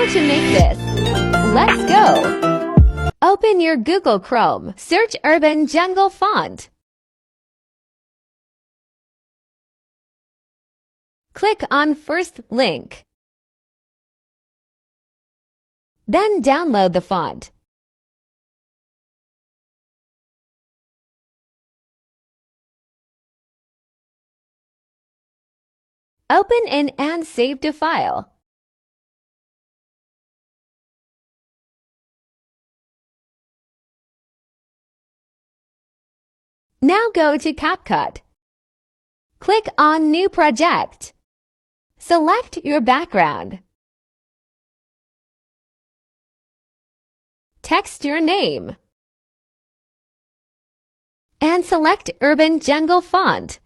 how to make this. Let's go. Open your Google Chrome. Search Urban Jungle Font. Click on first link. Then download the font. Open and save to file. Now go to CapCut. Click on New Project. Select your background. Text your name. And select Urban Jungle Font.